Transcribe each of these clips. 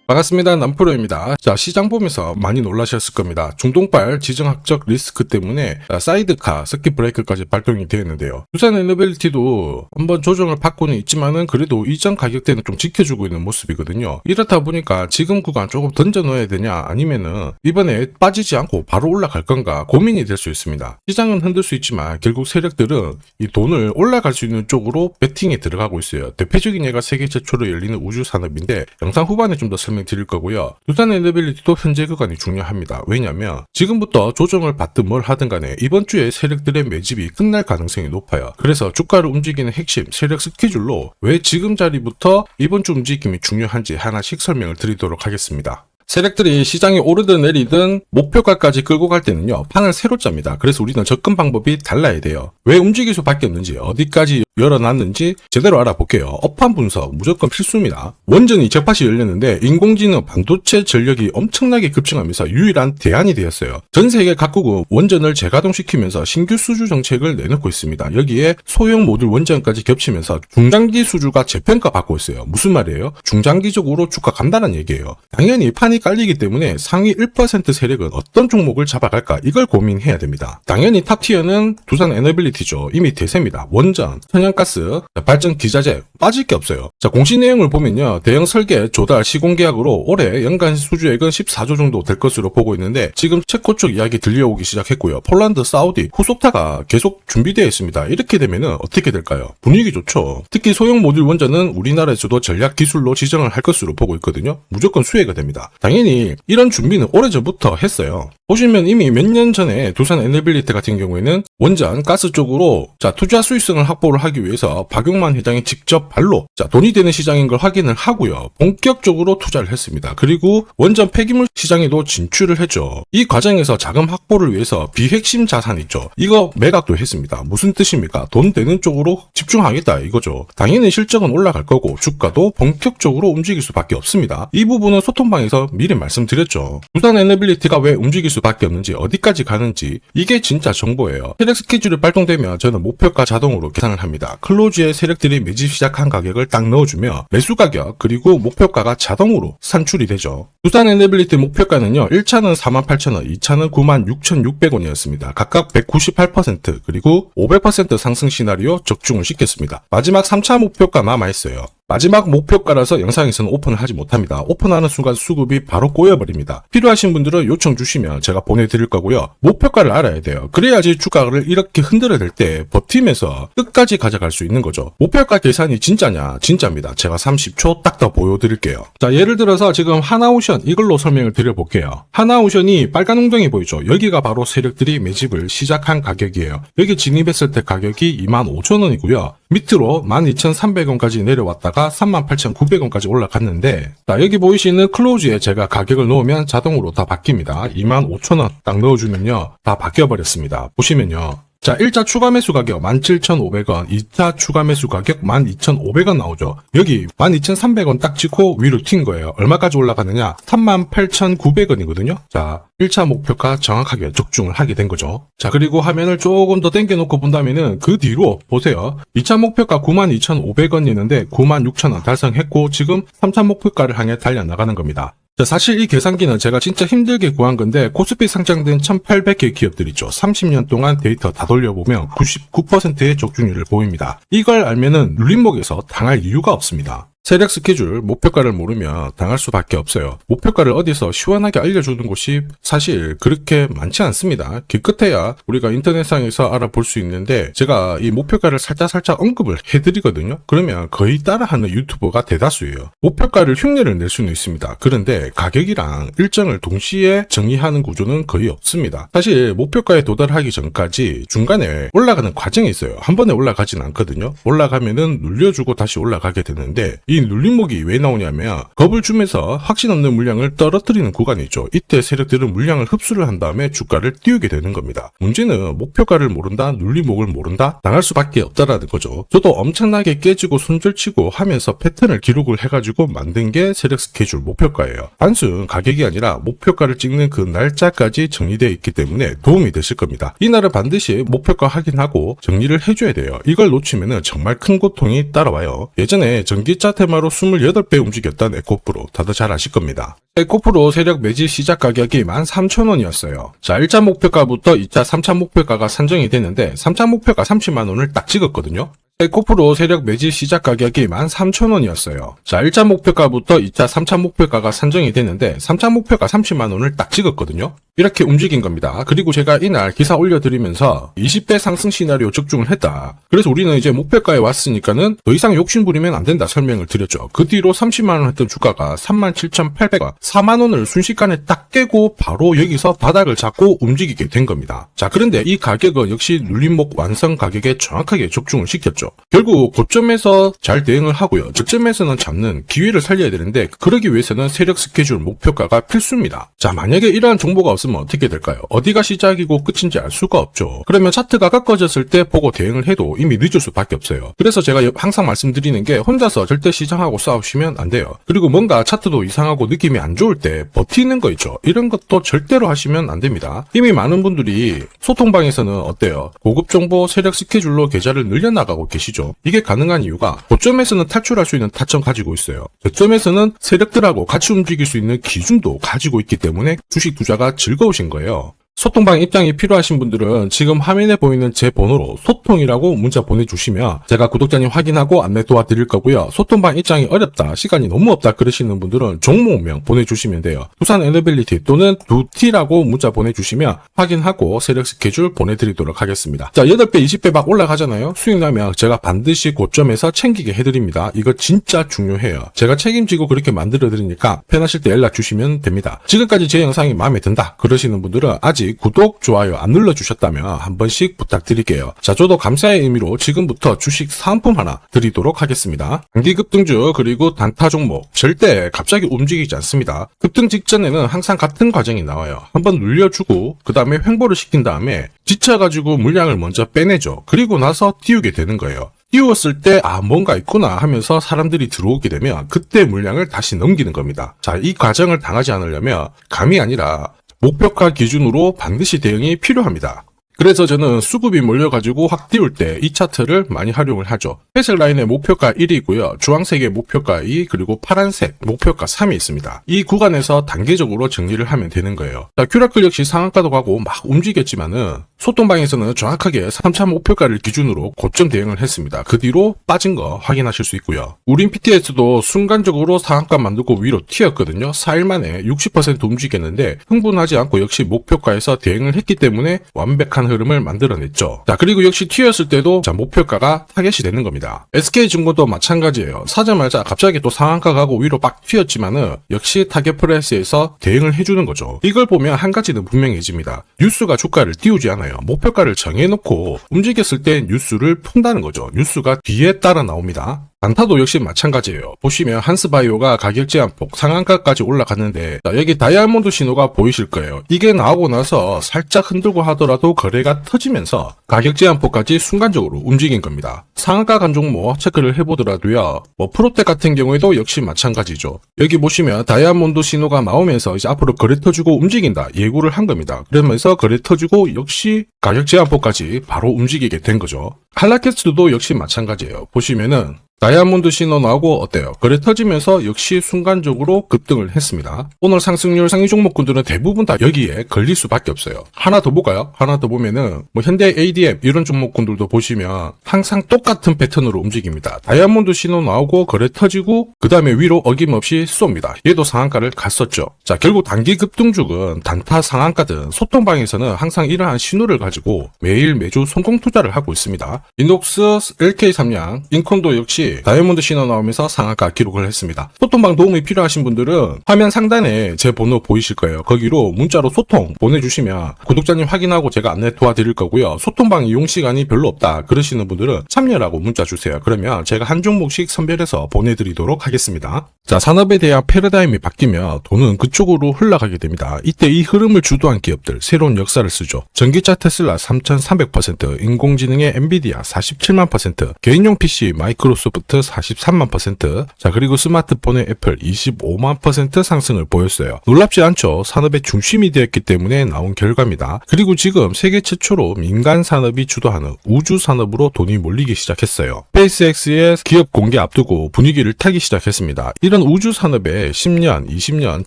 반갑습니다. 남프로입니다. 자, 시장 보면서 많이 놀라셨을 겁니다. 중동발 지정학적 리스크 때문에 사이드카, 서킷 브레이크까지 발동이 되었는데요. 두산 에너빌리티도 한번 조정을 받고는 있지만은 그래도 이전 가격대는 좀 지켜주고 있는 모습이거든요. 이렇다 보니까 지금 구간 조금 던져 넣어야 되냐 아니면은 이번에 빠지지 않고 바로 올라갈 건가 고민이 될 수 있습니다. 시장은 흔들 수 있지만 결국 세력들은 이 돈을 올라갈 수 있는 쪽으로 베팅에 들어가고 있어요. 대표적인 예가 세계 최초로 열리는 우주 산업인데 영상 후반에 좀 더 설명드릴 거고요. 두산 에너빌리티도 현재 구간이 중요합니다. 왜냐하면 지금부터 조정을 받든 뭘 하든 간에 이번 주에 세력들의 매집이 끝날 가능성이 높아요. 그래서 주가를 움직이는 핵심 세력 스케줄로 왜 지금 자리부터 이번 주 움직임이 중요한지 하나씩 설명을 드리도록 하겠습니다. 세력들이 시장이 오르든 내리든 목표가까지 끌고 갈 때는요, 판을 새로 짭니다. 그래서 우리는 접근 방법이 달라야 돼요. 왜 움직일 수밖에 없는지, 어디까지 열어놨는지 제대로 알아볼게요. 업황 분석 무조건 필수입니다. 원전이 적팟이 열렸는데 인공지능 반도체 전력이 엄청나게 급증하면서 유일한 대안이 되었어요. 전 세계 각국은 원전을 재가동시키면서 신규 수주 정책을 내놓고 있습니다. 여기에 소형 모듈 원전까지 겹치면서 중장기 수주가 재평가 받고 있어요. 무슨 말이에요? 중장기적으로 주가 간다는 얘기예요. 당연히 판이 깔리기 때문에 상위 1% 세력은 어떤 종목을 잡아갈까 이걸 고민해야 됩니다. 당연히 탑티어는 두산 에너빌리티죠. 이미 대세입니다. 원전, 천연가스, 발전 기자재 빠질 게 없어요. 자, 공시 내용을 보면요. 대형 설계, 조달, 시공 계약으로 올해 연간 수주액은 14조 정도 될 것으로 보고 있는데 지금 체코 쪽 이야기 들려오기 시작했고요. 폴란드, 사우디, 후속타가 계속 준비되어 있습니다. 이렇게 되면은 어떻게 될까요? 분위기 좋죠. 특히 소형 모듈 원전은 우리나라에서도 전략 기술로 지정을 할 것으로 보고 있거든요. 무조건 수혜가 됩니다. 당연히 이런 준비는 오래전부터 했어요. 보시면 이미 몇 년 전에 두산 에너빌리티 같은 경우에는 원전, 가스 쪽으로 투자 수익성을 확보를 하기 위해서 박용만 회장이 직접 발로 돈이 되는 시장인 걸 확인을 하고요. 본격적으로 투자를 했습니다. 그리고 원전 폐기물 시장에도 진출을 했죠. 이 과정에서 자금 확보를 위해서 비핵심 자산 있죠. 이거 매각도 했습니다. 무슨 뜻입니까? 돈 되는 쪽으로 집중하겠다 이거죠. 당연히 실적은 올라갈 거고 주가도 본격적으로 움직일 수밖에 없습니다. 이 부분은 소통방에서 미리 말씀드렸죠. 두산 에너빌리티가 왜 움직일 수밖에 없는지 어디까지 가는지 이게 진짜 정보예요. 세력 스케줄이 발동되면 저는 목표가 자동으로 계산을 합니다. 클로즈에 세력들이 매집 시작한 가격을 딱 넣어주며 매수 가격 그리고 목표가가 자동으로 산출이 되죠. 두산 에너빌리티 목표가는요. 1차는 48,000원, 2차는 96,600원이었습니다. 각각 198% 그리고 500% 상승 시나리오 적중을 시켰습니다. 마지막 3차 목표가 남아있어요. 마지막 목표가라서 영상에서는 오픈을 하지 못합니다. 오픈하는 순간 수급이 바로 꼬여버립니다. 필요하신 분들은 요청 주시면 제가 보내드릴 거고요. 목표가를 알아야 돼요. 그래야지 주가를 이렇게 흔들어댈 때 버티면서 끝까지 가져갈 수 있는 거죠. 목표가 계산이 진짜냐? 진짜입니다. 제가 30초 딱 더 보여드릴게요. 자, 예를 들어서 지금 하나오션 이걸로 설명을 드려볼게요. 하나오션이 빨간 웅덩이 보이죠? 여기가 바로 세력들이 매집을 시작한 가격이에요. 여기 진입했을 때 가격이 25,000원이고요. 밑으로 12,300원까지 내려왔다가 38,900원까지 올라갔는데 자, 여기 보이시는 클로즈에 제가 가격을 넣으면 자동으로 다 바뀝니다. 25,000원 딱 넣어주면요. 다 바뀌어버렸습니다. 보시면요. 자, 1차 추가 매수 가격 17,500원, 2차 추가 매수 가격 12,500원 나오죠. 여기 12,300원 딱 찍고 위로 튄 거예요. 얼마까지 올라가느냐? 38,900원이거든요. 자, 1차 목표가 정확하게 적중을 하게 된 거죠. 자, 그리고 화면을 조금 더 당겨놓고 본다면은 그 뒤로 보세요. 2차 목표가 92,500원이었는데 96,000원 달성했고 지금 3차 목표가를 향해 달려나가는 겁니다. 자, 사실 이 계산기는 제가 진짜 힘들게 구한 건데 코스피 상장된 1800개 기업들 있죠. 30년 동안 데이터 다 돌려보면 99%의 적중률을 보입니다. 이걸 알면은 눌림목에서 당할 이유가 없습니다. 세력 스케줄, 목표가를 모르면 당할 수밖에 없어요. 목표가를 어디서 시원하게 알려주는 곳이 사실 그렇게 많지 않습니다. 기껏해야 우리가 인터넷상에서 알아볼 수 있는데 제가 이 목표가를 살짝 언급을 해드리거든요. 그러면 거의 따라하는 유튜버가 대다수예요. 목표가를 흉내를 낼 수는 있습니다. 그런데 가격이랑 일정을 동시에 정의하는 구조는 거의 없습니다. 사실 목표가에 도달하기 전까지 중간에 올라가는 과정이 있어요. 한 번에 올라가진 않거든요. 올라가면은 눌려주고 다시 올라가게 되는데 이 눌림목이 왜 나오냐면 겁을 주면서 확신 없는 물량을 떨어뜨리는 구간이 있죠. 이때 세력들은 물량을 흡수를 한 다음에 주가를 띄우게 되는 겁니다. 문제는 목표가를 모른다, 눌림목을 모른다, 당할 수밖에 없다라는 거죠. 저도 엄청나게 깨지고 손절치고 하면서 패턴을 기록을 해가지고 만든 게 세력 스케줄 목표가예요. 단순 가격이 아니라 목표가를 찍는 그 날짜까지 정리되어 있기 때문에 도움이 되실 겁니다. 이날은 반드시 목표가 확인하고 정리를 해줘야 돼요. 이걸 놓치면 정말 큰 고통이 따라와요. 예전에 전기차 테마로 28배 움직였던 에코프로 다들 잘 아실 겁니다. 에코프로 세력 매집 시작 가격이 13,000원이었어요. 자, 1차 목표가부터 2차, 3차 목표가가 산정이 됐는데 3차 목표가 30만원을 딱 찍었거든요. 에코프로 세력 매집 시작 가격이 13,000원이었어요. 자, 1차 목표가부터 2차, 3차 목표가가 산정이 됐는데 3차 목표가 30만원을 딱 찍었거든요. 이렇게 움직인 겁니다. 그리고 제가 이날 기사 올려드리면서 20배 상승 시나리오 적중을 했다. 그래서 우리는 이제 목표가에 왔으니까는 더 이상 욕심부리면 안 된다 설명을 드렸죠. 그 뒤로 30만원 했던 주가가 37,800원, 4만원을 순식간에 딱 깨고 바로 여기서 바닥을 잡고 움직이게 된 겁니다. 자, 그런데 이 가격은 역시 눌림목 완성 가격에 정확하게 적중을 시켰죠. 결국 고점에서 잘 대응을 하고요. 저점에서는 잡는 기회를 살려야 되는데 그러기 위해서는 세력 스케줄 목표가가 필수입니다. 자, 만약에 이러한 정보가 없으면 어떻게 될까요? 어디가 시작이고 끝인지 알 수가 없죠. 그러면 차트가 꺾어졌을 때 보고 대응을 해도 이미 늦을 수밖에 없어요. 그래서 제가 항상 말씀드리는 게 혼자서 절대 시장하고 싸우시면 안 돼요. 그리고 뭔가 차트도 이상하고 느낌이 안 좋을 때 버티는 거 있죠. 이런 것도 절대로 하시면 안 됩니다. 이미 많은 분들이 소통방에서는 어때요? 고급 정보 세력 스케줄로 계좌를 늘려나가고 계시죠. 이게 가능한 이유가 고점에서는 탈출할 수 있는 타점 가지고 있어요. 저점에서는 세력들하고 같이 움직일 수 있는 기준도 가지고 있기 때문에 주식 투자가 즐거우신 거예요. 소통방 입장이 필요하신 분들은 지금 화면에 보이는 제 번호로 소통이라고 문자 보내주시면 제가 구독자님 확인하고 안내 도와드릴 거고요. 소통방 입장이 어렵다, 시간이 너무 없다 그러시는 분들은 종목명 보내주시면 돼요. 두산 에너빌리티 또는 두티라고 문자 보내주시면 확인하고 세력 스케줄 보내드리도록 하겠습니다. 자, 8배, 20배 막 올라가잖아요. 수익 나면 제가 반드시 고점에서 챙기게 해드립니다. 이거 진짜 중요해요. 제가 책임지고 그렇게 만들어드리니까 편하실 때 연락 주시면 됩니다. 지금까지 제 영상이 마음에 든다 그러시는 분들은 아직 구독, 좋아요 안 눌러주셨다면 한 번씩 부탁드릴게요. 자, 저도 감사의 의미로 지금부터 주식 사은품 하나 드리도록 하겠습니다. 단기 급등주 그리고 단타 종목 절대 갑자기 움직이지 않습니다. 급등 직전에는 항상 같은 과정이 나와요. 한번 눌려주고 그 다음에 횡보를 시킨 다음에 지쳐가지고 물량을 먼저 빼내죠. 그리고 나서 띄우게 되는 거예요. 띄웠을 때 뭔가 있구나 하면서 사람들이 들어오게 되면 그때 물량을 다시 넘기는 겁니다. 자, 이 과정을 당하지 않으려면 감이 아니라 목표가 기준으로 반드시 대응이 필요합니다. 그래서 저는 수급이 몰려가지고 확 띄울 때 이 차트를 많이 활용을 하죠. 회색 라인의 목표가 1이고요. 주황색의 목표가 2, 그리고 파란색 목표가 3이 있습니다. 이 구간에서 단계적으로 정리를 하면 되는 거예요. 자, 큐라클 역시 상한가도 가고 막 움직였지만은 소통방에서는 정확하게 3차 목표가를 기준으로 고점 대응을 했습니다. 그 뒤로 빠진 거 확인하실 수 있고요. 우린 PTS도 순간적으로 상한가 만들고 위로 튀었거든요. 4일 만에 60% 움직였는데 흥분하지 않고 역시 목표가에서 대응을 했기 때문에 완벽한 흐름을 만들어냈죠. 자, 그리고 역시 튀었을 때도 자, 목표가가 타겟이 되는 겁니다. SK증권도 마찬가지예요. 사자마자 갑자기 또 상한가 가고 위로 빡 튀었지만은 역시 타겟 프라이스에서 대응을 해주는 거죠. 이걸 보면 한 가지는 분명해집니다. 뉴스가 주가를 띄우지 않아요. 목표가를 정해놓고 움직였을 때 뉴스를 푼다는 거죠. 뉴스가 뒤에 따라 나옵니다. 단타도 역시 마찬가지예요. 보시면 한스바이오가 가격 제한폭 상한가까지 올라갔는데 자, 여기 다이아몬드 신호가 보이실 거예요. 이게 나오고 나서 살짝 흔들고 하더라도 거래가 터지면서 가격 제한폭까지 순간적으로 움직인 겁니다. 상한가 간 종목 체크를 해보더라도요. 프로텍 같은 경우에도 역시 마찬가지죠. 여기 보시면 다이아몬드 신호가 나오면서 이제 앞으로 거래 터지고 움직인다 예고를 한 겁니다. 그러면서 거래 터지고 역시 가격 제한폭까지 바로 움직이게 된 거죠. 한라캐스트도 역시 마찬가지예요. 보시면은 다이아몬드 신호 나오고 어때요? 거래 터지면서 역시 순간적으로 급등을 했습니다. 오늘 상승률 상위 종목군들은 대부분 다 여기에 걸릴 수밖에 없어요. 하나 더 볼까요? 하나 더 보면은 현대 ADM 이런 종목군들도 보시면 항상 똑같은 패턴으로 움직입니다. 다이아몬드 신호 나오고 거래 터지고 그 다음에 위로 어김없이 쏩니다. 얘도 상한가를 갔었죠. 자, 결국 단기 급등주는 단타 상한가든 소통방에서는 항상 이러한 신호를 가지고 매일 매주 성공 투자를 하고 있습니다. 인독스, LK3양, 인콘도 역시 다이아몬드 신호 나오면서 상한가 기록을 했습니다. 소통방 도움이 필요하신 분들은 화면 상단에 제 번호 보이실 거예요. 거기로 문자로 소통 보내주시면 구독자님 확인하고 제가 안내 도와드릴 거고요. 소통방 이용 시간이 별로 없다 그러시는 분들은 참여라고 문자 주세요. 그러면 제가 한 종목씩 선별해서 보내드리도록 하겠습니다. 자, 산업에 대한 패러다임이 바뀌면 돈은 그쪽으로 흘러가게 됩니다. 이때 이 흐름을 주도한 기업들 새로운 역사를 쓰죠. 전기차 테슬라 3,300%, 인공지능의 엔비디아 47만 %, 개인용 PC 마이크로소프트 퍼센트부터 43만 %, 자 그리고 스마트폰의 애플 25만 % 상승을 보였어요. 놀랍지 않죠? 산업의 중심이 되었기 때문에 나온 결과입니다. 그리고 지금 세계 최초로 민간 산업이 주도하는 우주 산업으로 돈이 몰리기 시작했어요. 스페이스X의 기업 공개 앞두고 분위기를 타기 시작했습니다. 이런 우주 산업에 10년, 20년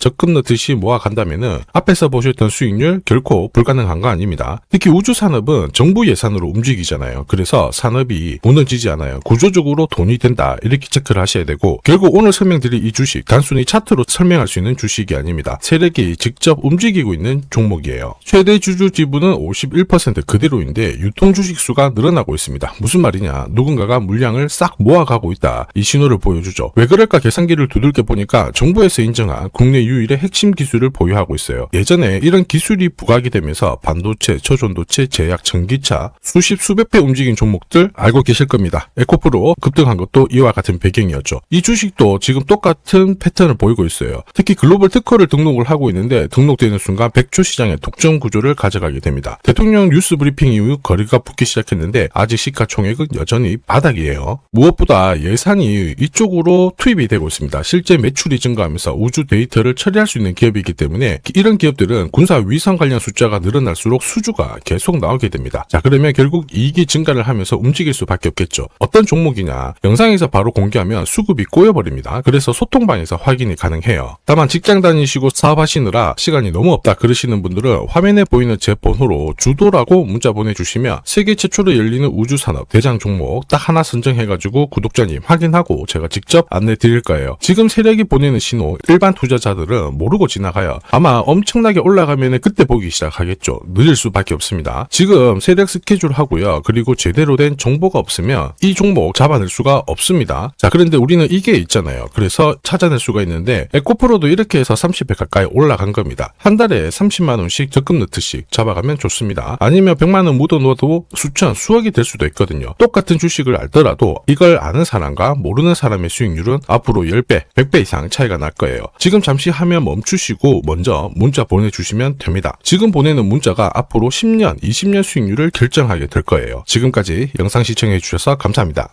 적금 넣듯이 모아간다면은 앞에서 보셨던 수익률 결코 불가능한 거 아닙니다. 특히 우주 산업은 정부 예산으로 움직이잖아요. 그래서 산업이 무너지지 않아요. 구조적으로 돈이 된다. 이렇게 체크를 하셔야 되고, 결국 오늘 설명드릴 이 주식 단순히 차트로 설명할 수 있는 주식이 아닙니다. 세력이 직접 움직이고 있는 종목이에요. 최대 주주 지분은 51% 그대로인데 유통 주식 수가 늘어나고 있습니다. 무슨 말이냐? 누군가가 물량을 싹 모아가고 있다. 이 신호를 보여주죠. 왜 그럴까 계산기를 두들겨 보니까 정부에서 인정한 국내 유일의 핵심 기술을 보유하고 있어요. 예전에 이런 기술이 부각이 되면서 반도체, 초전도체, 제약, 전기차 수십 수백 배 움직인 종목들 알고 계실 겁니다. 에코프로 급등한 것도 이와 같은 배경이었죠. 이 주식도 지금 똑같은 패턴을 보이고 있어요. 특히 글로벌 특허를 등록을 하고 있는데 등록되는 순간 100조 시장의 독점 구조를 가져가게 됩니다. 대통령 뉴스 브리핑 이후 거리가 붙기 시작했는데 아직 시가총액은 여전히 바닥이에요. 무엇보다 예산이 이쪽으로 투입이 되고 있습니다. 실제 매출이 증가하면서 우주 데이터를 처리할 수 있는 기업이기 때문에 이런 기업들은 군사 위성 관련 숫자가 늘어날수록 수주가 계속 나오게 됩니다. 자, 그러면 결국 이익이 증가를 하면서 움직일 수밖에 없겠죠. 어떤 종목이냐? 영상에서 바로 공개하면 수급이 꼬여버립니다. 그래서 소통방에서 확인이 가능해요. 다만 직장 다니시고 사업하시느라 시간이 너무 없다 그러시는 분들은 화면에 보이는 제 번호로 주도라고 문자 보내주시면 세계 최초로 열리는 우주산업 대장 종목 딱 하나 선정해가지고 구독자님 확인하고 제가 직접 안내 드릴 거예요. 지금 세력이 보내는 신호 일반 투자자들은 모르고 지나가요. 아마 엄청나게 올라가면 그때 보기 시작하겠죠. 늦을 수밖에 없습니다. 지금 세력 스케줄 하고요. 그리고 제대로 된 정보가 없으면 이 종목 잡아낼 수가 없습니다. 자, 그런데 우리는 이게 있잖아요. 그래서 찾아낼 수가 있는데 에코프로도 이렇게 해서 30배 가까이 올라간 겁니다. 한 달에 30만 원씩 적금 넣듯이 잡아가면 좋습니다. 아니면 100만 원 묻어놓아도 수천, 수억이 될 수도 있거든요. 똑같은 주식을 알더라도 이걸 아는 사람과 모르는 사람의 수익률은 앞으로 10배, 100배 이상 차이가 날 거예요. 지금 잠시 화면 멈추시고 먼저 문자 보내주시면 됩니다. 지금 보내는 문자가 앞으로 10년, 20년 수익률을 결정하게 될 거예요. 지금까지 영상 시청해주셔서 감사합니다.